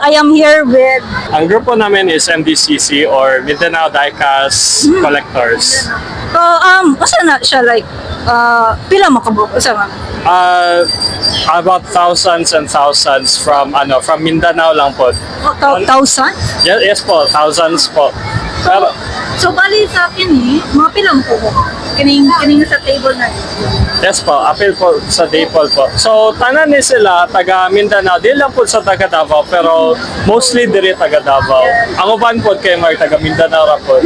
I am here with Ang grupo namin is MDCC or Mindanao Diecast Collectors. usa na siya like pila mo kabuok usa nga. About thousands and thousands from Mindanao lang po. Thousand? Yes po, thousands po. Pero, So bali sa akin mga pilang po kining sa table na. yes po, appeal po sa Dapol po. So, tanan ni sila, taga Mindanao, di lang po sa taga Davao, pero mostly diri taga Davao. Ang uban po kay Mark, taga Mindanao ra po.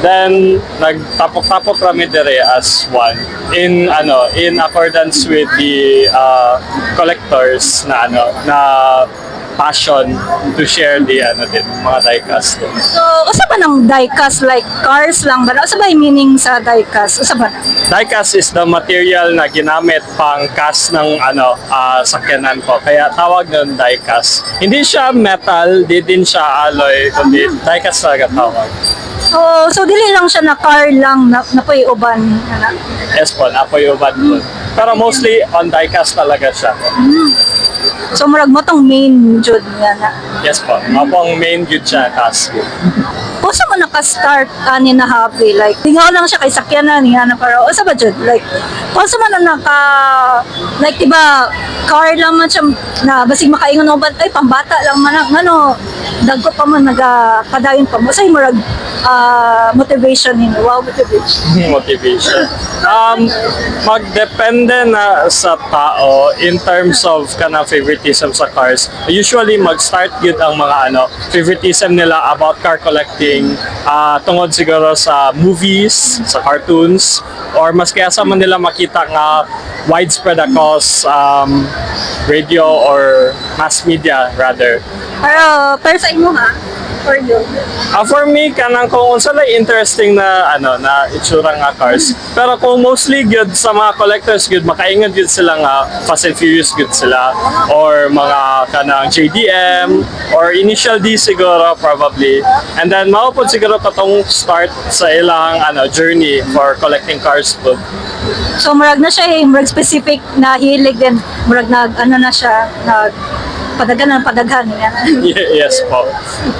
Then, nagtapok-tapok kami dire as one in accordance with the collectors na passion to share the mga diecast. So usa ba nang diecast like cars lang ba? Usa ba yung meaning sa diecast? Usa ba na? Diecast is the material na ginamit pang cast ng sakyanan ko. Kaya tawag nun diecast. Hindi siya metal, di din siya alloy, kundi diecast talaga tawag. So dili lang siya na car lang na poy uban na. Yes po, apoy uban po. Pero mostly on diecast talaga siya. So murag mo tong main jud nga na. Yes po, mapong main good siya cast. Usa man naka-start ani na hobby like tingaw lang siya kay sakyanan niya na para usa ba jud like usa man na like diba car lang man siya na basig makaingon uban ay pambata lang man ngano dagko pa man nagapadayon pa mo say murag motivation ni wow Motivation. Magdepende na sa tao in terms of kanang favoritism sa cars. Usually mag-start yun ang mga favoritism nila about car collecting tungod siguro sa movies, sa cartoons, or mas kaya sa man nila makita nga widespread across radio or mass media rather. pero sa imo ha for you. For me, kanang kung unsa lay interesting na na itsura nga cars. Pero kung mostly good sa mga collectors good, makaingon good sila nga Fast and Furious good sila or mga kanang JDM or Initial D siguro probably. And then mao pod siguro katong start sa ilang journey for collecting cars po. So murag na siya murag specific na hilig din murag na siya padaghan niya. Yes po.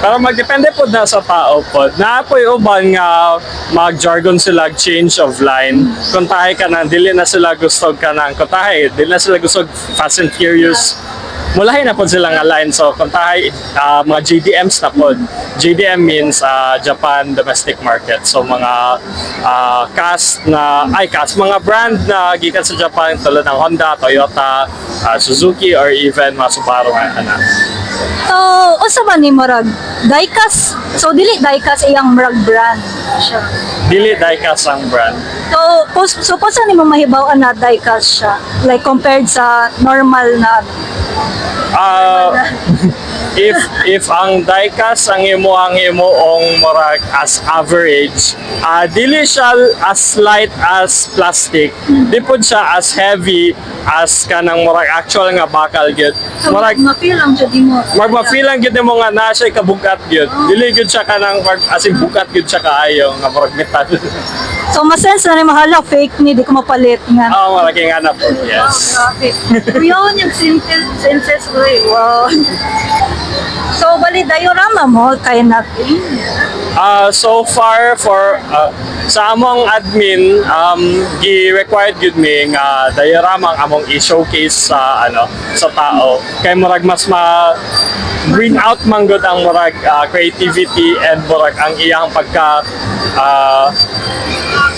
Pero magdepende po na sa tao po. Naapoy uban nga mag-jargon sila change of line. Kung tayo ka na, dili na sila gusto ka na. Kung tayo, dili na sila gusto Fast and Furious. Mulahin na po sila nga line. So kung tayo, mga JDMs na po. JDM means Japan Domestic Market. So mga mga brand na gikan sa Japan tulad ng Honda, Toyota, Suzuki, or even mga Subaru So usa ba ni murag diecast? So dili diecast iyang murag brand siya. Dili diecast ang brand. So paano nimo mahibaw na diecast siya like compared sa normal na if ang diecast ang imuong murag as average, dili siya as light as plastic, di pud siya as heavy as kanang murag actual nga bakal gyud. so, Murag ma-feel lang jud mo. ma-feel lang gyud mo nga na siya kabugat gyud. Dili gyud siya kanang as in bugat gyud siya kaayo nga murag metal. So ma-sense na ni mahala fake ni di ko mapalit nga. Malaki nga na po. Yes. Yun yung senses ko eh. Wow. So bali diorama mo kay natin. So far for sa among admin gi-required gyud mi nga diorama ang among i-showcase sa sa tao kay murag mas bring out man gud ang murag creativity and murag ang iyang pagka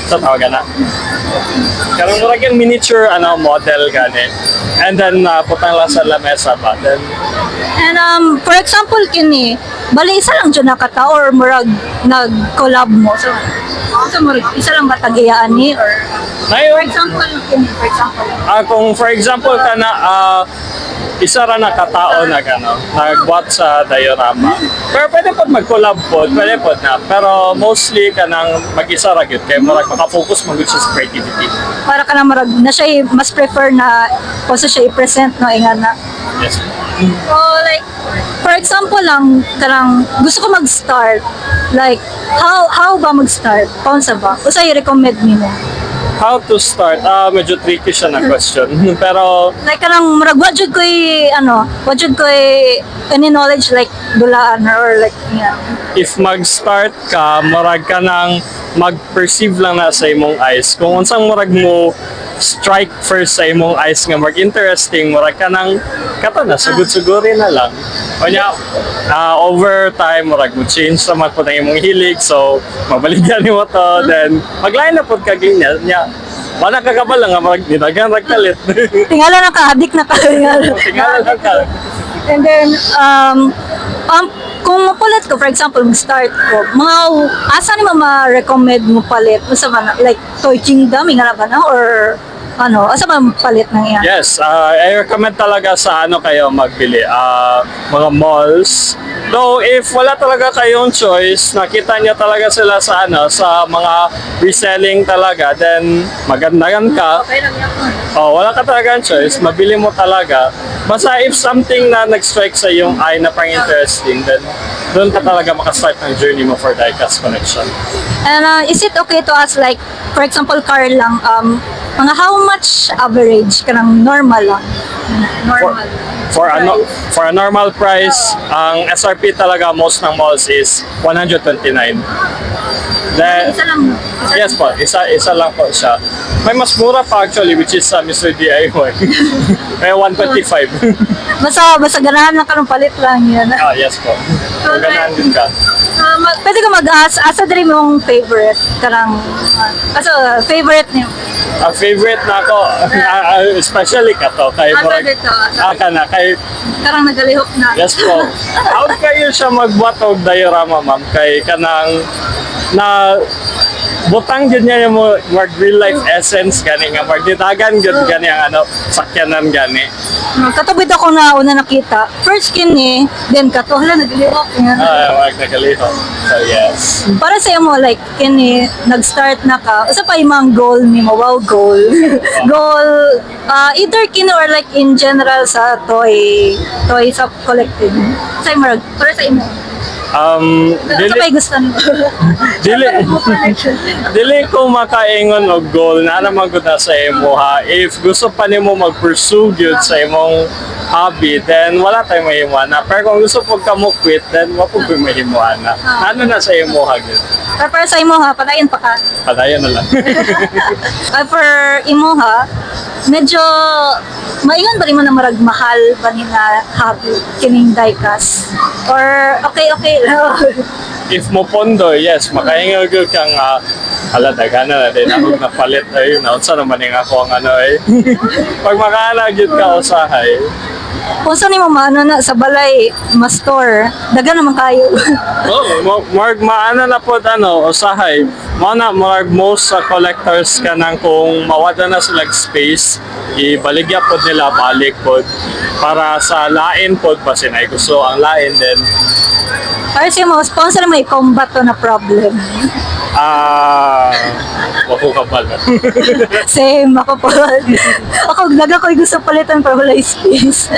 sa tawag na karong murag yung miniature model gani and then putang lang sa lamesa ba then And for example kini bali isa lang dyan nakatao or murag nag-collab mo. So murag isa lang ba tag-iyaan ni or for example kini for example. Kung for example kana isa ra na katao na nagbuhat sa diorama. Pero pwede pod mag-collab pod, pwede pod na. Pero mostly kanang mag-isa ra gyud kay murag maka-focus man gyud sa creativity. Para ka na murag na siya mas prefer na kung sa siya i-present no ingan na. Yes. So like for example lang kanang gusto ko mag-start like how ba mag-start? Paano sa ba? Usa i-recommend nimo? How to start? Medyo tricky siya na question. Pero Like kanang murag what jud koy any knowledge like dulaan or like yeah. if mag-start ka, murag ka nang mag-perceive lang na sa imong eyes. Kung unsang murag mo strike first sa imong eyes nga mag interesting, murag ka nang kato na, sugod-suguri na lang. Kanya, over time, murag mo change sa mag po ng imong hilig, so mabaligyan mo to, then maglain na po ka ganyan niya. Wala ka kabal lang nga magdinagan ragkalit. Tingala na ka, adik na ka. Tingala lang ka. And then, kung mapalit ko, for example, mag-start ko, asa ni ma-recommend mo palit? Asa man, like, Toy Kingdom, nga ba na? Or, asa ba palit ng yan? Yes, I recommend talaga sa kayo magbili. Mga malls. Though if wala talaga kayong choice, nakita niyo talaga sila sa sa mga reselling talaga, then magandagan ka. Okay lang yan. Wala ka talaga choice, mabili mo talaga. Basta if something na nag-strike sa iyong eye na pang interesting, then doon ka talaga makastart ng journey mo for diecast collection. And is it okay to ask, like, for example, car lang, mga how much average ka ng normal lang? Normal. For a normal price, ang SRP talaga most ng malls is 129. Then, Isa lang. yes po, isa lang po siya. May mas mura pa actually, which is Mr. DIY. May 125. Basta ganahan lang ka ng palit lang yan. Yes po. Magandaan din ka. Pwede ka mag-ask, asa din mong favorite? Karang, favorite niyo? Ang favorite na ako, especially ka to, kay Asa Murag. dito? Kay Karang nagalihok na. yes po. How kayo siya magbuhat og diorama, ma'am? Kay kanang na butang gud niya yung real life essence gani nga magditagan gud gani ang sakyanan gani. Katubid ako na una nakita. First kini, then kato, hala, nagalihok. Yan. Wag nagaliho. So yes. Para sa mo, like, kini, nag-start na ka, usa pa imang goal ni mo, wow, goal. Goal, either kini or like in general sa toy sa collecting. Sa imo, para sa imo. Ito Dili pa gusto nimo. dili ko makaingon og goal na naman gud na sa imo ha. If gusto pa nimo mag-pursue gyud sa imong hobby, then wala tayong mahimuana. Pero kung gusto po ka mo quit, then wapog ko mahimuana. Ano na sa imo ha gyud? Pero para sa imo ha, padayon pa ka. Padayon na lang. For imo ha, medyo maingon ba rin mo na marag mahal ba ni na hobby kining diecast? Or okay lang? If mo pondo, yes, makahinga gyud kang daghan na din ako napalit ay unsa naman ning ako ang pag makaana gyud ka usahay. Kung saan mo maano na sa balay, ma-store, daga naman kayo. Marg maana na pod usahay. Mana marg most sa collectors kanang kung mawada na sila space, ibaligya pod nila balik pod para sa lain pod basin ay gusto ang lain din. Para siya mo, sponsor mo i-combat to na problem. Wako kapal. Same, ako po. Ako, daga ko gusto palitan para wala space.